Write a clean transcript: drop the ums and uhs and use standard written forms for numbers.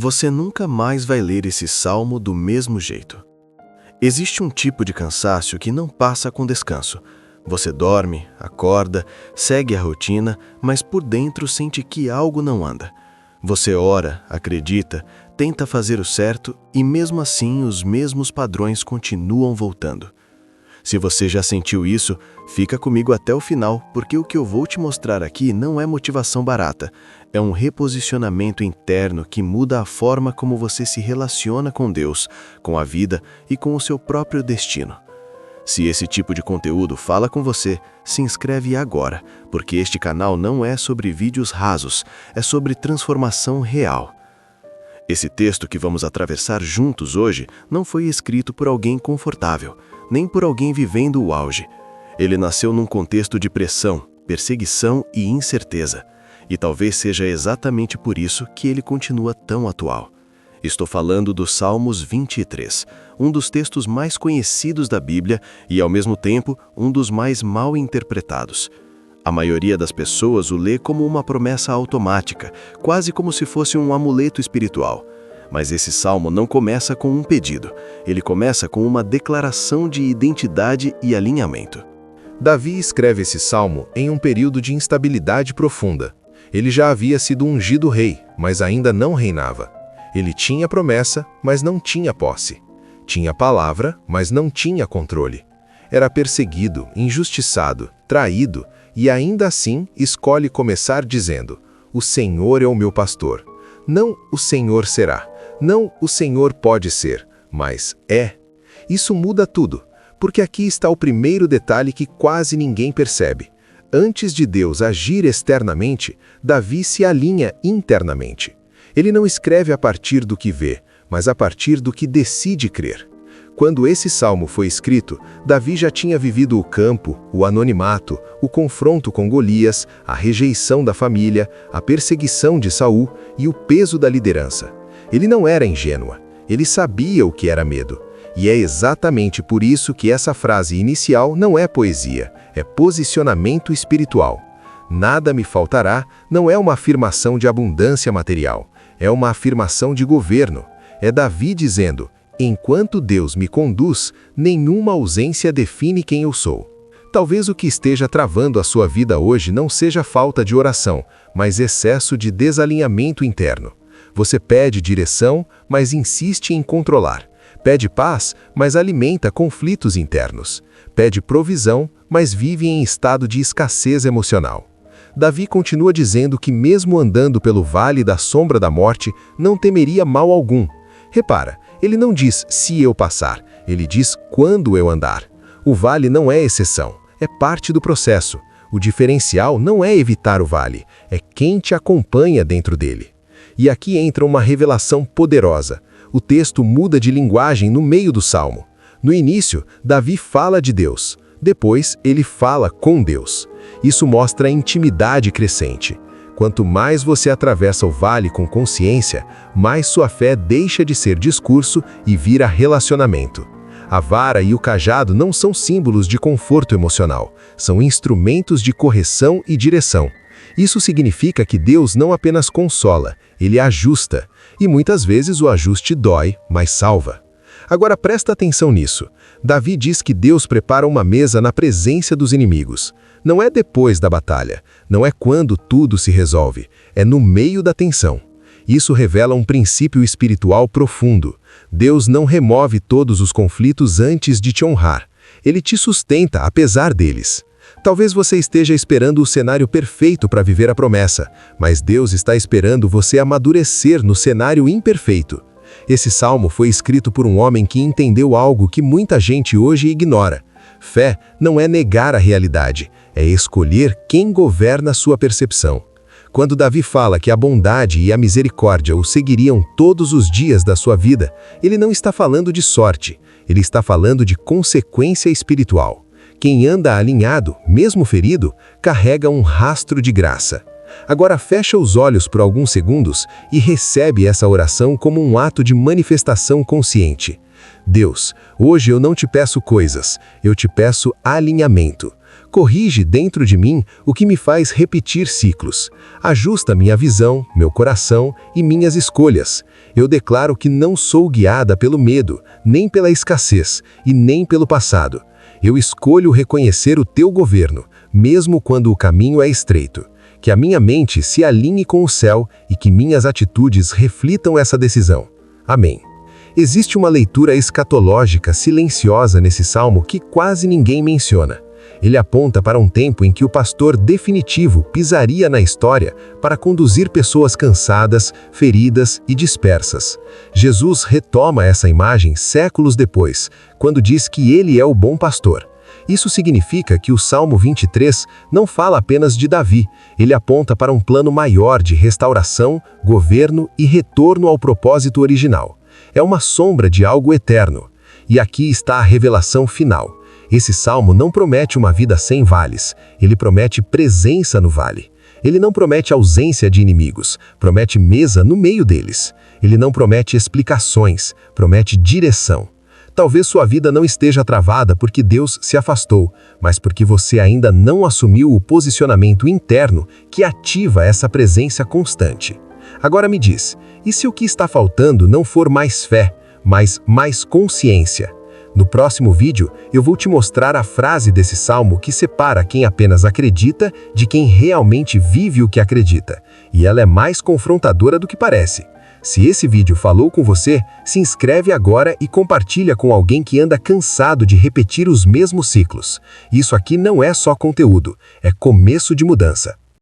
Você nunca mais vai ler esse salmo do mesmo jeito. Existe um tipo de cansaço que não passa com descanso. Você dorme, acorda, segue a rotina, mas por dentro sente que algo não anda. Você ora, acredita, tenta fazer o certo e mesmo assim os mesmos padrões continuam voltando. Se você já sentiu isso, fica comigo até o final, porque o que eu vou te mostrar aqui não é motivação barata. É um reposicionamento interno que muda a forma como você se relaciona com Deus, com a vida e com o seu próprio destino. Se esse tipo de conteúdo fala com você, se inscreve agora, porque este canal não é sobre vídeos rasos, é sobre transformação real. Esse texto que vamos atravessar juntos hoje não foi escrito por alguém confortável, nem por alguém vivendo o auge. Ele nasceu num contexto de pressão, perseguição e incerteza. E talvez seja exatamente por isso que ele continua tão atual. Estou falando do Salmos 23, um dos textos mais conhecidos da Bíblia e, ao mesmo tempo, um dos mais mal interpretados. A maioria das pessoas o lê como uma promessa automática, quase como se fosse um amuleto espiritual. Mas esse salmo não começa com um pedido, ele começa com uma declaração de identidade e alinhamento. Davi escreve esse salmo em um período de instabilidade profunda. Ele já havia sido ungido rei, mas ainda não reinava. Ele tinha promessa, mas não tinha posse. Tinha palavra, mas não tinha controle. Era perseguido, injustiçado, traído, e ainda assim escolhe começar dizendo: "O Senhor é o meu pastor." Não "o Senhor será", não "o Senhor pode ser", mas "é". Isso muda tudo, porque aqui está o primeiro detalhe que quase ninguém percebe. Antes de Deus agir externamente, Davi se alinha internamente. Ele não escreve a partir do que vê, mas a partir do que decide crer. Quando esse salmo foi escrito, Davi já tinha vivido o campo, o anonimato, o confronto com Golias, a rejeição da família, a perseguição de Saul e o peso da liderança. Ele não era ingênuo, ele sabia o que era medo. E é exatamente por isso que essa frase inicial não é poesia, é posicionamento espiritual. Nada me faltará não é uma afirmação de abundância material, é uma afirmação de governo. É Davi dizendo: "Enquanto Deus me conduz, nenhuma ausência define quem eu sou." Talvez o que esteja travando a sua vida hoje não seja falta de oração, mas excesso de desalinhamento interno. Você pede direção, mas insiste em controlar. Pede paz, mas alimenta conflitos internos. Pede provisão, mas vive em estado de escassez emocional. Davi continua dizendo que mesmo andando pelo vale da sombra da morte, não temeria mal algum. Repara, ele não diz "se eu passar", ele diz "quando eu andar". O vale não é exceção, é parte do processo. O diferencial não é evitar o vale, é quem te acompanha dentro dele. E aqui entra uma revelação poderosa. O texto muda de linguagem no meio do salmo. No início, Davi fala de Deus. Depois, ele fala com Deus. Isso mostra a intimidade crescente. Quanto mais você atravessa o vale com consciência, mais sua fé deixa de ser discurso e vira relacionamento. A vara e o cajado não são símbolos de conforto emocional, são instrumentos de correção e direção. Isso significa que Deus não apenas consola, ele ajusta. E muitas vezes o ajuste dói, mas salva. Agora presta atenção nisso. Davi diz que Deus prepara uma mesa na presença dos inimigos. Não é depois da batalha, não é quando tudo se resolve, é no meio da tensão. Isso revela um princípio espiritual profundo. Deus não remove todos os conflitos antes de te honrar. Ele te sustenta apesar deles. Talvez você esteja esperando o cenário perfeito para viver a promessa, mas Deus está esperando você amadurecer no cenário imperfeito. Esse salmo foi escrito por um homem que entendeu algo que muita gente hoje ignora. Fé não é negar a realidade, é escolher quem governa sua percepção. Quando Davi fala que a bondade e a misericórdia o seguiriam todos os dias da sua vida, ele não está falando de sorte, ele está falando de consequência espiritual. Quem anda alinhado, mesmo ferido, carrega um rastro de graça. Agora fecha os olhos por alguns segundos e recebe essa oração como um ato de manifestação consciente. Deus, hoje eu não te peço coisas, eu te peço alinhamento. Corrige dentro de mim o que me faz repetir ciclos. Ajusta minha visão, meu coração e minhas escolhas. Eu declaro que não sou guiada pelo medo, nem pela escassez e nem pelo passado. Eu escolho reconhecer o teu governo, mesmo quando o caminho é estreito. Que a minha mente se alinhe com o céu e que minhas atitudes reflitam essa decisão. Amém. Existe uma leitura escatológica silenciosa nesse salmo que quase ninguém menciona. Ele aponta para um tempo em que o pastor definitivo pisaria na história para conduzir pessoas cansadas, feridas e dispersas. Jesus retoma essa imagem séculos depois, quando diz que ele é o bom pastor. Isso significa que o Salmo 23 não fala apenas de Davi, ele aponta para um plano maior de restauração, governo e retorno ao propósito original. É uma sombra de algo eterno. E aqui está a revelação final. Esse salmo não promete uma vida sem vales, ele promete presença no vale. Ele não promete ausência de inimigos, promete mesa no meio deles. Ele não promete explicações, promete direção. Talvez sua vida não esteja travada porque Deus se afastou, mas porque você ainda não assumiu o posicionamento interno que ativa essa presença constante. Agora me diz, e se o que está faltando não for mais fé, mas mais consciência? No próximo vídeo, eu vou te mostrar a frase desse salmo que separa quem apenas acredita de quem realmente vive o que acredita. E ela é mais confrontadora do que parece. Se esse vídeo falou com você, se inscreve agora e compartilha com alguém que anda cansado de repetir os mesmos ciclos. Isso aqui não é só conteúdo, é começo de mudança.